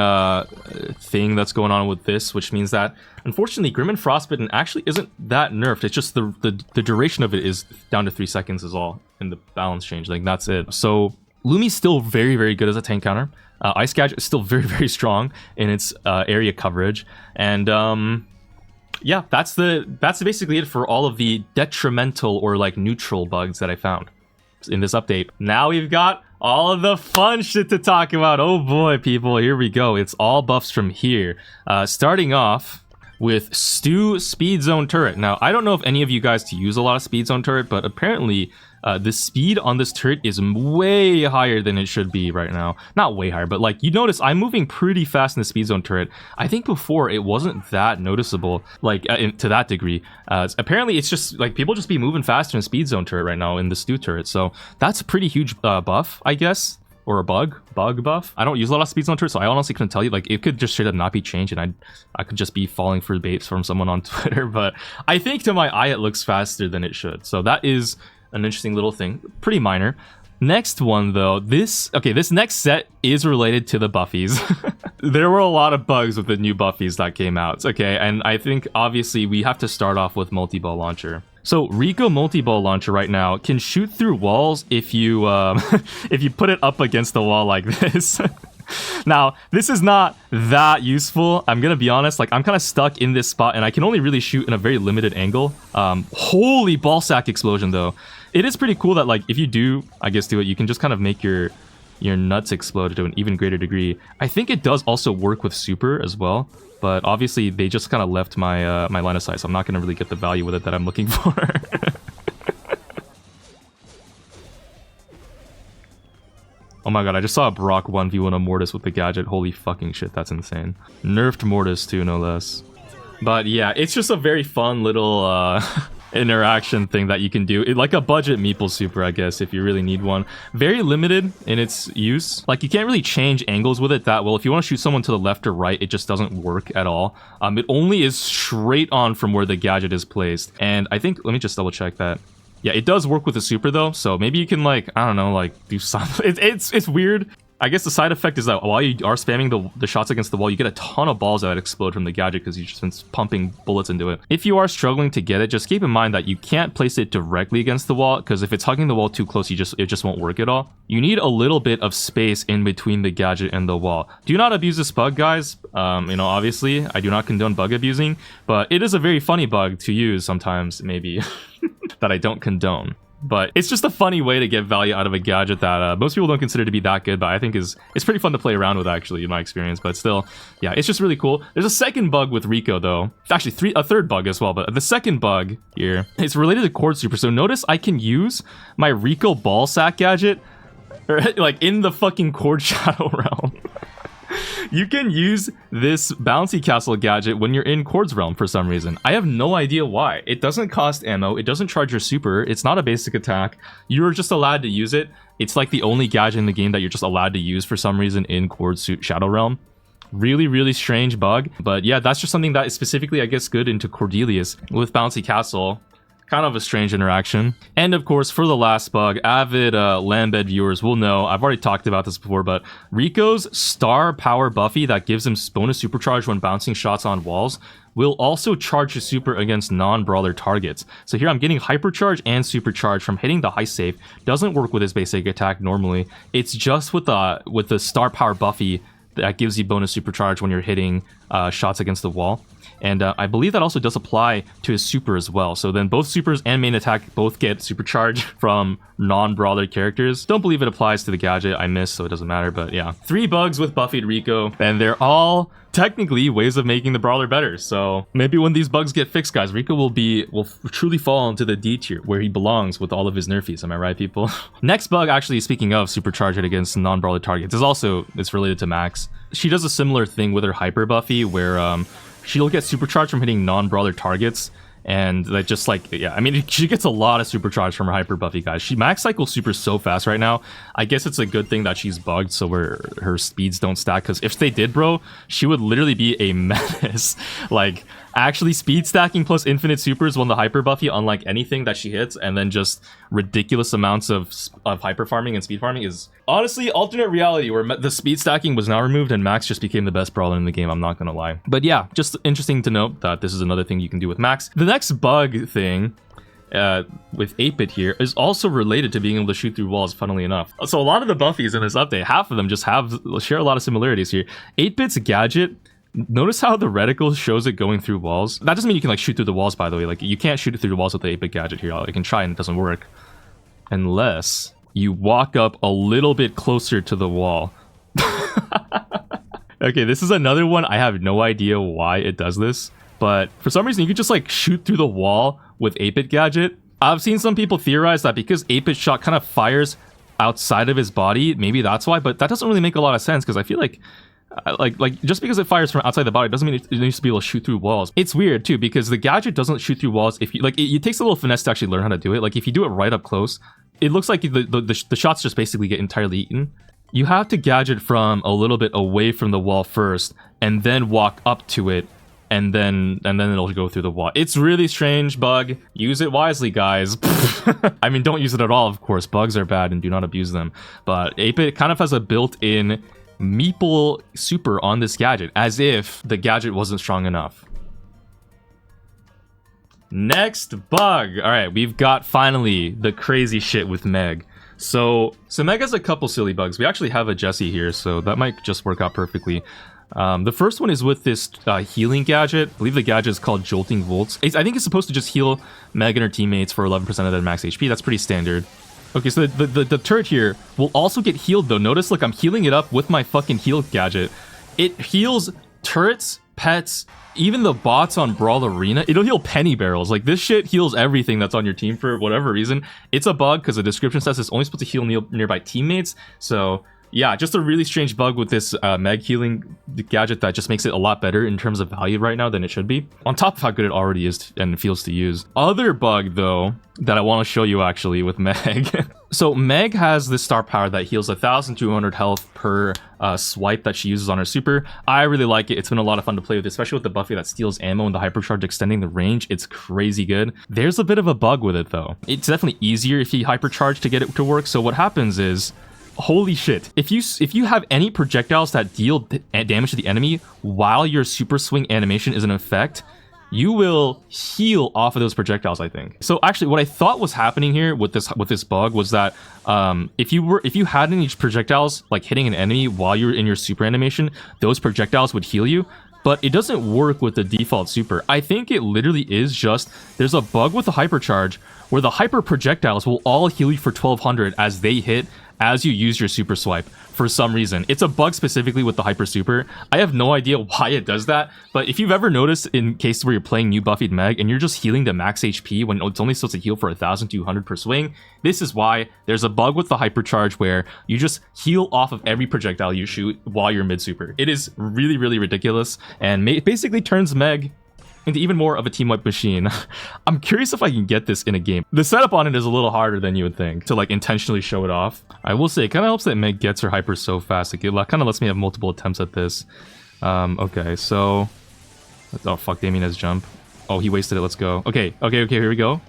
thing that's going on with this, which means that unfortunately Grim and Frostbitten actually isn't that nerfed. It's just the duration of it is down to 3 seconds is all in the balance change. Like, that's it. So Lumi's still very, very good as a tank counter. Ice Gadget is still very, very strong in its area coverage. And yeah, that's basically it for all of the detrimental or like neutral bugs that I found in this update. Now we've got all of the fun shit to talk about. Oh boy, people, here we go. It's all buffs from here. Starting off with Stu Speed Zone Turret. Now, I don't know if any of you guys use a lot of Speed Zone Turret, but apparently the speed on this turret is way higher than it should be right now. Not way higher, but like, you notice I'm moving pretty fast in the Speed Zone turret. I think before it wasn't that noticeable, like to that degree. Apparently it's just like people just be moving faster in Speed Zone turret right now in the Stu turret. So that's a pretty huge buff, I guess. Or a bug buff. I don't use a lot of Speed Zone turret, so I honestly couldn't tell you. Like, it could just straight up not be changed, and I could just be falling for baits from someone on Twitter. But I think to my eye it looks faster than it should. So that is an interesting little thing, pretty minor. Next one though, this next set is related to the buffies. There were a lot of bugs with the new buffies that came out, okay, and I think obviously we have to start off with multi-ball launcher. So Rico multi-ball launcher right now can shoot through walls if you if you put it up against the wall like this. Now, this is not that useful. I'm gonna be honest, like, I'm kind of stuck in this spot and I can only really shoot in a very limited angle. Holy ballsack explosion though. It is pretty cool that, like, if you do, I guess, do it, you can just kind of make your nuts explode to an even greater degree. I think it does also work with super as well, but obviously they just kind of left my my line of sight, so I'm not gonna really get the value with it that I'm looking for. Oh my god, I just saw a Brock 1v1 a Mortis with the gadget. Holy fucking shit, that's insane. Nerfed Mortis too, no less. But yeah, it's just a very fun little interaction thing that you can do. Like a budget Meeple super, I guess, if you really need one. Very limited in its use. Like, you can't really change angles with it that well. If you want to shoot someone to the left or right, it just doesn't work at all. It only is straight on from where the gadget is placed. And I think, let me just double check that. Yeah, it does work with the super though, so maybe you can, like, I don't know, like, do something. It's weird. I guess the side effect is that while you are spamming the shots against the wall, you get a ton of balls that explode from the gadget because you've just been pumping bullets into it. If you are struggling to get it, just keep in mind that you can't place it directly against the wall, because if it's hugging the wall too close, it just won't work at all. You need a little bit of space in between the gadget and the wall. Do not abuse this bug, guys. You know, obviously, I do not condone bug abusing, but it is a very funny bug to use sometimes, maybe, that I don't condone. But it's just a funny way to get value out of a gadget that most people don't consider to be that good, but I think it's pretty fun to play around with, actually, in my experience. But still, yeah, it's just really cool. There's a second bug with Rico, though. Actually, a third bug as well, but the second bug here, it's related to Cord Super. So notice I can use my Rico ball sack gadget Right? Like in the fucking Chord Shadow realm. You can use this bouncy castle gadget when you're in Chord's realm for some reason. I have no idea why. It doesn't cost ammo, it doesn't charge your super, it's not a basic attack. You're just allowed to use it. It's like the only gadget in the game that you're just allowed to use for some reason in Chord's Shadow realm. Really, really strange bug. But yeah, that's just something that is specifically, I guess, good into Cordelius with bouncy castle. Kind of a strange interaction. And of course, for the last bug, avid Lambed viewers will know, I've already talked about this before, but Rico's star power buffy that gives him bonus supercharge when bouncing shots on walls will also charge his super against non-brawler targets. So here I'm getting hypercharge and supercharge from hitting the high save. Doesn't work with his basic attack normally. It's just with the star power buffy that gives you bonus supercharge when you're hitting shots against the wall. And I believe that also does apply to his super as well. So then both supers and main attack both get supercharge from non-brawler characters. Don't believe it applies to the gadget I missed, so it doesn't matter. But yeah, 3 bugs with buffied Rico, and they're all technically ways of making the brawler better. So maybe when these bugs get fixed, guys, Rico will truly fall into the D tier where he belongs with all of his nerfies. Am I right, people? Next bug, actually, speaking of supercharge it against non-brawler targets, it's related to Max. She does a similar thing with her hyper buffy where she'll get supercharged from hitting non-brawler targets, and that just like, yeah, I mean, she gets a lot of supercharge from her hyper buffy, guys. She max cycles super so fast right now. I guess it's a good thing that she's bugged so her speeds don't stack, because if they did, bro, she would literally be a menace. Like, actually speed stacking plus infinite supers when the hyper buffy, unlike anything that she hits, and then just ridiculous amounts of hyper farming and speed farming is honestly alternate reality where the speed stacking was now removed and Max just became the best brawler in the game. I'm not gonna lie. But yeah, just interesting to note that this is another thing you can do with Max. The next bug thing with 8-bit here is also related to being able to shoot through walls, funnily enough. So a lot of the buffies in this update, half of them just share a lot of similarities here. 8-bit's gadget, notice how the reticle shows it going through walls? That doesn't mean you can like shoot through the walls, by the way. Like, you can't shoot it through the walls with the 8-bit gadget here. I can try and it doesn't work. Unless you walk up a little bit closer to the wall. Okay, this is another one. I have no idea why it does this, but for some reason you could just like shoot through the wall with 8-bit gadget. I've seen some people theorize that because 8-bit shot kind of fires outside of his body, maybe that's why, but that doesn't really make a lot of sense, because I feel like just because it fires from outside the body doesn't mean it needs to be able to shoot through walls. It's weird too, because the gadget doesn't shoot through walls if you like. It takes a little finesse to actually learn how to do it. Like, if you do it right up close, it looks like the shots just basically get entirely eaten. You have to gadget from a little bit away from the wall first, and then walk up to it, and then it'll go through the wall. It's really strange bug. Use it wisely, guys. I mean, don't use it at all, of course. Bugs are bad and do not abuse them. But 8-bit kind of has a built-in meeple super on this gadget, as if the gadget wasn't strong enough. Next bug. All right, we've got finally the crazy shit with Meg. So Meg has a couple silly bugs. We actually have a Jessie here, so that might just work out perfectly. The first one is with this healing gadget. I believe the gadget is called Jolting Volts. I think it's supposed to just heal Meg and her teammates for 11% of their max HP. That's pretty standard. Okay, so the turret here will also get healed, though. Notice, look, I'm healing it up with my fucking heal gadget. It heals turrets, pets, even the bots on Brawl Arena. It'll heal penny barrels. Like, this shit heals everything that's on your team for whatever reason. It's a bug because the description says it's only supposed to heal nearby teammates. So yeah, just a really strange bug with this Meg healing gadget that just makes it a lot better in terms of value right now than it should be, on top of how good it already is and feels to use. Other bug, though, that I want to show you actually with Meg. So Meg has this star power that heals 1,200 health per swipe that she uses on her super. I really like it. It's been a lot of fun to play with, especially with the buffy that steals ammo and the hypercharge extending the range. It's crazy good. There's a bit of a bug with it, though. It's definitely easier if you hypercharge to get it to work. So what happens is, holy shit, if you have any projectiles that deal damage to the enemy while your super swing animation is in effect, you will heal off of those projectiles, I think. So actually, what I thought was happening here with this bug was that if you had any projectiles like hitting an enemy while you're in your super animation, those projectiles would heal you. But it doesn't work with the default super. I think it literally is just, there's a bug with the hypercharge where the hyper projectiles will all heal you for 1,200 as they hit, as you use your super swipe for some reason. It's a bug specifically with the hyper super. I have no idea why it does that, but if you've ever noticed in cases where you're playing new buffied Meg and you're just healing to max HP when it's only supposed to heal for 1,200 per swing, this is why there's a bug with the hypercharge where you just heal off of every projectile you shoot while you're mid super. It is really, really ridiculous and basically turns Meg into even more of a team wipe machine. I'm curious if I can get this in a game. The setup on it is a little harder than you would think to like intentionally show it off. I will say it kind of helps that Meg gets her hyper so fast. It kind of lets me have multiple attempts at this. Okay, so oh fuck, Damien has jump. Oh, he wasted it. Let's go. Okay, here we go.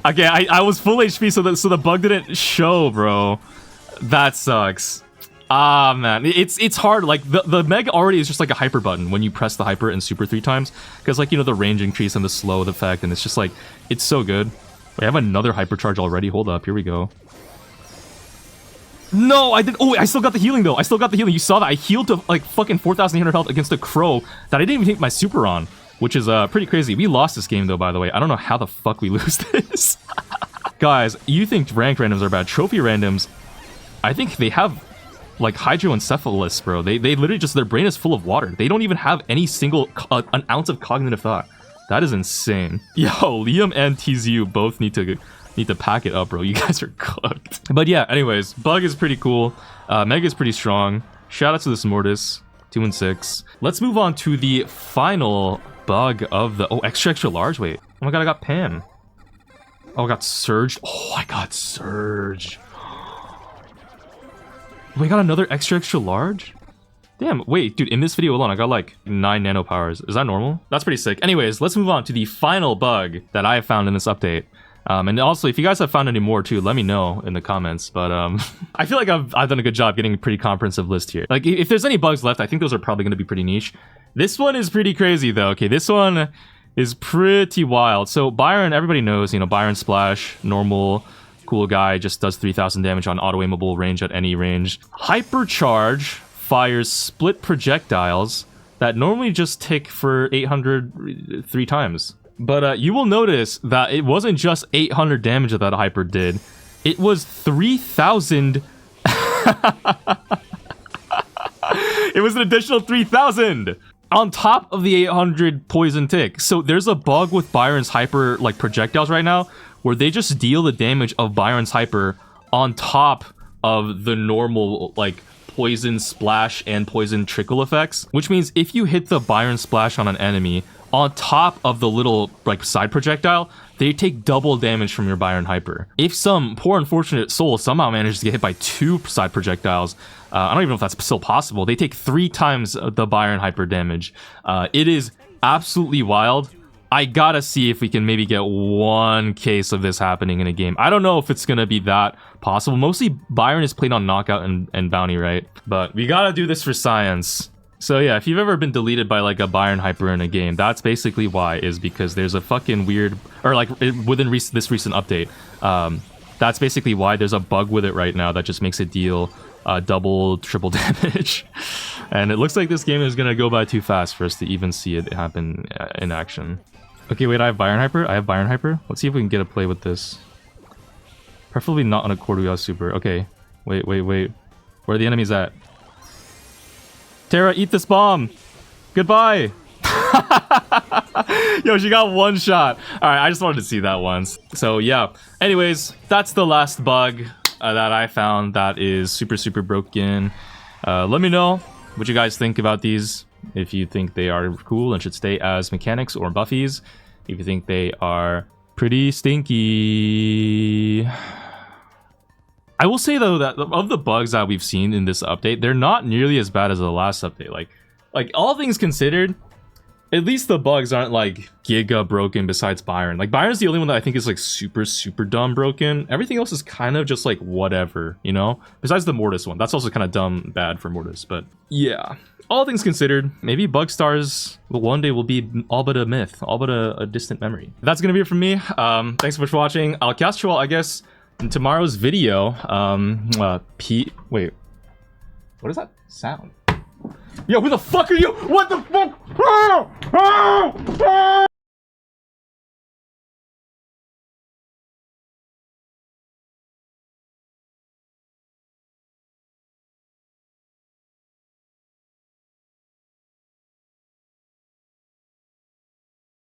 Okay, I was full HP, so the bug didn't show, bro. That sucks. Ah, man, it's hard. Like the Meg already is just like a hyper button when you press the hyper and super 3 times, because like, you know, the range increase and the slow effect, and it's just like, it's so good. Wait, I have another hypercharge already. Hold up, here we go. No, I did. Oh, I still got the healing though. I still got the healing. You saw that I healed to like fucking 4,800 health against a crow that I didn't even take my super on, which is pretty crazy. We lost this game though, by the way. I don't know how the fuck we lose this. Guys, you think ranked randoms are bad? Trophy randoms, I think they have like hydroencephalitis, bro. They literally just, their brain is full of water. They don't even have any single an ounce of cognitive thought. That is insane. Yo, Liam and TZU both need to pack it up, bro. You guys are cooked. But yeah, anyways, bug is pretty cool. Meg is pretty strong. Shout out to this Mortis. 2 and 6. Let's move on to the final bug of the extra large. Wait, oh my god, I got Pam. Oh, I got Surge. Oh, I got Surge. We got another extra large? Damn, wait, dude, in this video alone, I got like 9 nano powers. Is that normal? That's pretty sick. Anyways, let's move on to the final bug that I have found in this update. And also, if you guys have found any more too, let me know in the comments. But I feel like I've done a good job getting a pretty comprehensive list here. Like, if there's any bugs left, I think those are probably going to be pretty niche. This one is pretty crazy, though. Okay, this one is pretty wild. So Byron, everybody knows, you know, Byron Splash, normal, cool guy, just does 3,000 damage on auto-aimable range at any range. Hypercharge fires split projectiles that normally just tick for 800 3 times. But you will notice that it wasn't just 800 damage that hyper did. It was 3,000. It was an additional 3,000 on top of the 800 poison tick. So there's a bug with Byron's hyper like projectiles right now, where they just deal the damage of Byron's hyper on top of the normal like poison splash and poison trickle effects, which means if you hit the Byron splash on an enemy on top of the little like side projectile, they take double damage from your Byron hyper. If some poor unfortunate soul somehow manages to get hit by 2 side projectiles, I don't even know if that's still possible, they take 3 times the Byron hyper damage. It is absolutely wild. I gotta see if we can maybe get one case of this happening in a game. I don't know if it's gonna be that possible. Mostly Byron is played on knockout and bounty, right? But we gotta do this for science. So yeah, if you've ever been deleted by like a Byron hyper in a game, that's basically why, is because there's a fucking weird, or like within this recent update, that's basically why there's a bug with it right now that just makes it deal double, triple damage. And it looks like this game is gonna go by too fast for us to even see it happen in action. Okay, wait, I have Byron hyper? I have Byron hyper? Let's see if we can get a play with this. Preferably not on a Corduroy super. Okay, wait. Where are the enemies at? Tara, eat this bomb! Goodbye! Yo, she got 1 shot. Alright, I just wanted to see that once. So yeah, anyways, that's the last bug that I found that is super broken. Let me know what you guys think about these. If you think they are cool and should stay as mechanics or buffies. If you think they are pretty stinky. I will say though that of the bugs that we've seen in this update, they're not nearly as bad as the last update. Like all things considered, at least the bugs aren't like giga broken besides Byron. Like Byron's the only one that I think is like super dumb broken. Everything else is kind of just like whatever, you know? Besides the Mortis one. That's also kind of dumb bad for Mortis, but yeah. All things considered, maybe Bug Stars one day will be all but a myth, all but a distant memory. That's gonna be it from me. Thanks so much for watching. I'll catch you all, I guess, in tomorrow's video. Wait, what is that sound? Yo, who the fuck are you? What the fuck?